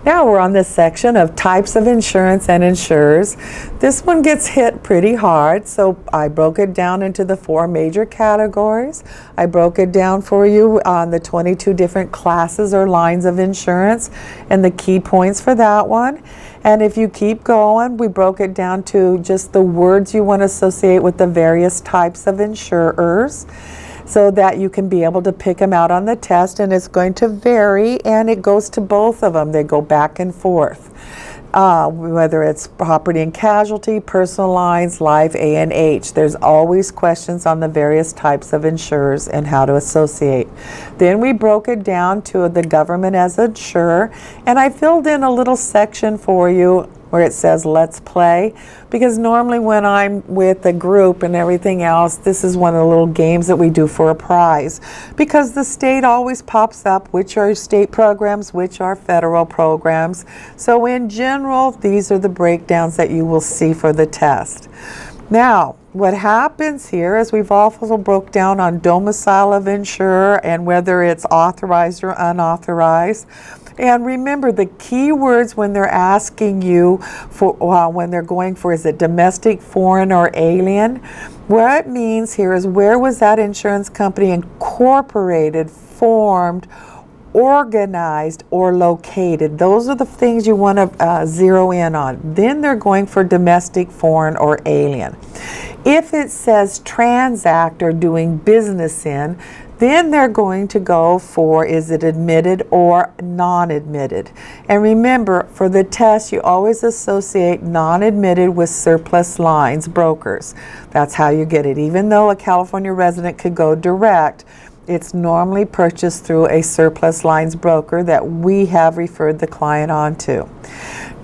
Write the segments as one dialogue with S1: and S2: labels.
S1: Now we're on this section of types of insurance and insurers. This one gets hit pretty hard, so I broke it down into the 4 major categories. I broke it down for you on the 22 different classes or lines of insurance and the key points for that one. And if you keep going, we broke it down to just the words you want to associate with the various types of insurers, so that you can be able to pick them out on the test, and it's going to vary, and it goes to both of them. They go back and forth. Whether it's property and casualty, personal lines, life, A&H. There's always questions on the various types of insurers and how to associate. Then we broke it down to the government as insurer, and I filled in a little section for you where it says let's play, because normally when I'm with a group and everything else, this is one of the little games that we do for a prize, because the state always pops up which are state programs, which are federal programs. So in general, these are the breakdowns that you will see for the test. Now, what happens here is we've also broke down on domicile of insurer and whether it's authorized or unauthorized. And remember, the key words when they're asking you for, when they're going for, is it domestic, foreign, or alien? What it means here is, where was that insurance company incorporated, formed, organized, or located? Those are the things you want to zero in on. Then they're going for domestic, foreign, or alien. If it says transact or doing business in, then they're going to go for, is it admitted or non-admitted? And remember, for the test, you always associate non-admitted with surplus lines brokers. That's how you get it. Even though a California resident could go direct, it's normally purchased through a surplus lines broker that we have referred the client on to.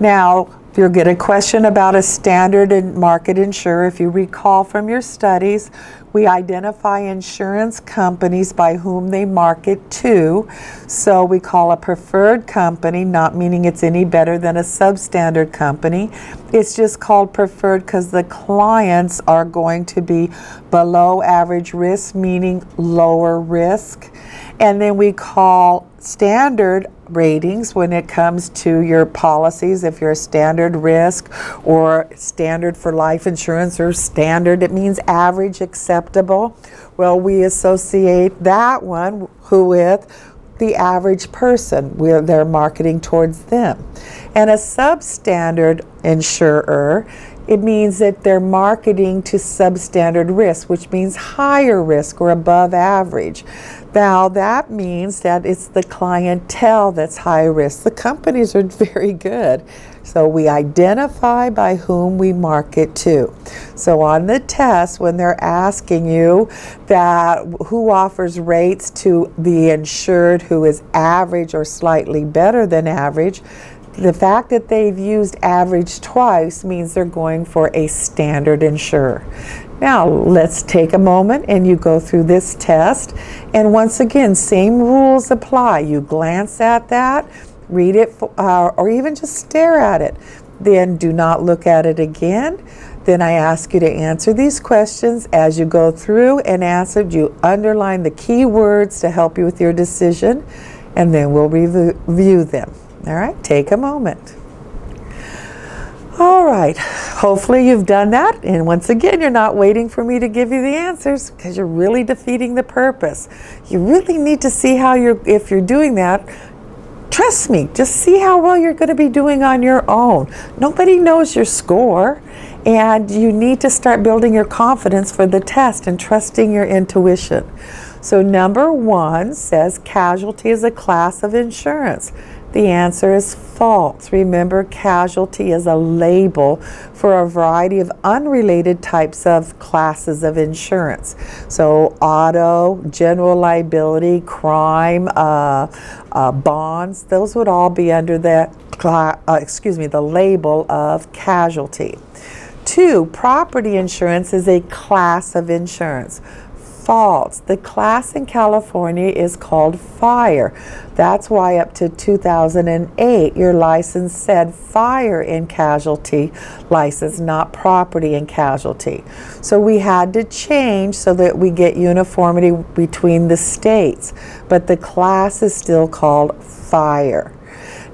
S1: Now, you'll get a question about a standard and market insurer. If you recall from your studies, we identify insurance companies by whom they market to. So we call a preferred company, not meaning it's any better than a substandard company. It's just called preferred because the clients are going to be below average risk, meaning lower risk. And then we call standard ratings when it comes to your policies. If you're a standard risk or standard for life insurance, or standard, it means average, acceptable. Well, we associate that one with the average person, where they're marketing towards them. And a substandard insurer, it means that they're marketing to substandard risk, which means higher risk or above average. Now, that means that it's the clientele that's high risk. The companies are very good. So we identify by whom we market to. So on the test, when they're asking you that who offers rates to the insured who is average or slightly better than average, the fact that they've used average twice means they're going for a standard insurer. Now, let's take a moment and you go through this test. And once again, same rules apply. You glance at that, read it, or even just stare at it. Then do not look at it again. Then I ask you to answer these questions. As you go through and answer, you underline the key words to help you with your decision, and then we'll review them. All right, take a moment. All right, hopefully you've done that. And once again, you're not waiting for me to give you the answers, because you're really defeating the purpose. You really need to see how if you're doing that, trust me, just see how well you're going to be doing on your own. Nobody knows your score, and you need to start building your confidence for the test and trusting your intuition. So number 1 says casualty is a class of insurance. The answer is false. Remember, casualty is a label for a variety of unrelated types of classes of insurance. So auto, general liability, crime, bonds, those would all be under the label of casualty. 2, property insurance is a class of insurance. False. The class in California is called fire. That's why up to 2008 your license said fire and casualty license, not property and casualty. So we had to change so that we get uniformity between the states, but the class is still called fire.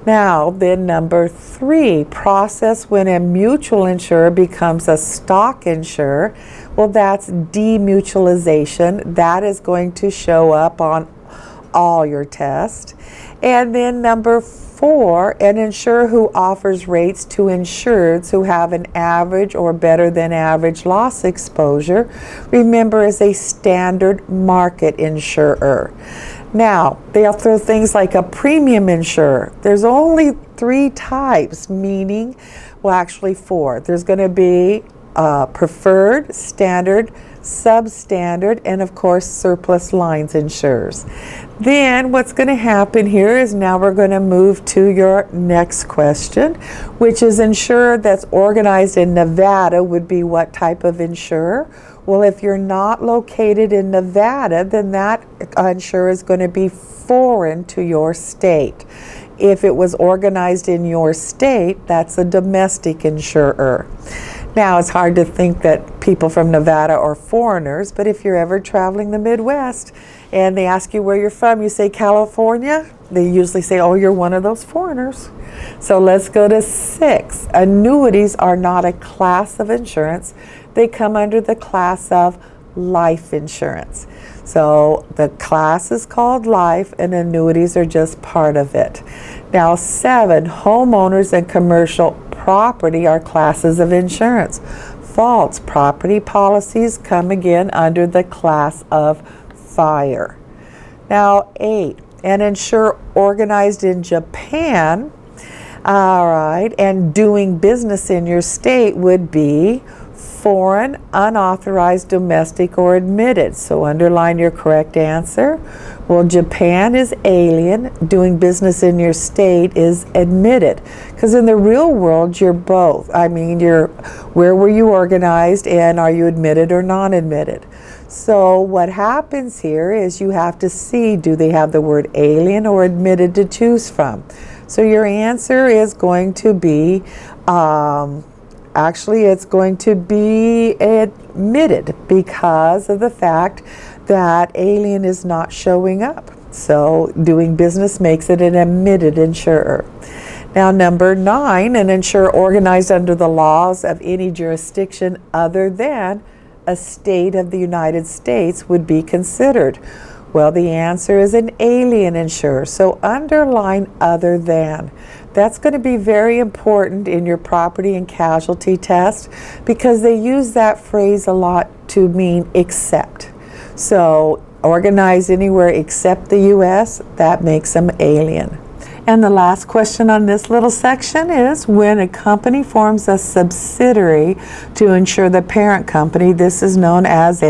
S1: Now, then number 3, process when a mutual insurer becomes a stock insurer. Well, that's demutualization. That is going to show up on all your tests. And then number 4, an insurer who offers rates to insureds who have an average or better than average loss exposure, remember, is a standard market insurer. Now, they'll throw things like a premium insurer. There's only 3 types, meaning, well, actually 4. There's going to be preferred, standard, substandard, and of course surplus lines insurers. Then what's going to happen here is now we're going to move to your next question, which is insurer that's organized in Nevada would be what type of insurer? Well, if you're not located in Nevada, then that insurer is going to be foreign to your state. If it was organized in your state, that's a domestic insurer. Now, it's hard to think that people from Nevada are foreigners, but if you're ever traveling the Midwest and they ask you where you're from, you say California, they usually say, oh, you're one of those foreigners. So let's go to 6. Annuities are not a class of insurance. They come under the class of life insurance. So the class is called life and annuities are just part of it. Now 7, homeowners and commercial property are classes of insurance. False property policies come again under the class of fire. Now 8, an insurer organized in Japan, all right, and doing business in your state would be foreign, unauthorized, domestic, or admitted. So underline your correct answer. Well, Japan is alien. Doing business in your state is admitted. Because in the real world, you're both. I mean, where were you organized and are you admitted or non-admitted? So what happens here is you have to see, do they have the word alien or admitted to choose from? So your answer is going to be actually, it's going to be admitted because of the fact that alien is not showing up. So doing business makes it an admitted insurer. Now number 9, an insurer organized under the laws of any jurisdiction other than a state of the United States would be considered. Well, the answer is an alien insurer. So underline other than. That's going to be very important in your property and casualty test because they use that phrase a lot to mean except. So organized anywhere except the U.S., that makes them alien. And the last question on this little section is when a company forms a subsidiary to insure the parent company, this is known as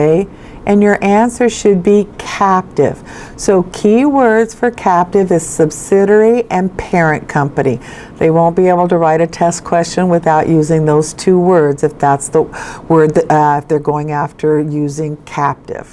S1: and your answer should be captive. So key words for captive is subsidiary and parent company. They won't be able to write a test question without using those 2 words if that's the word that if they're going after using captive.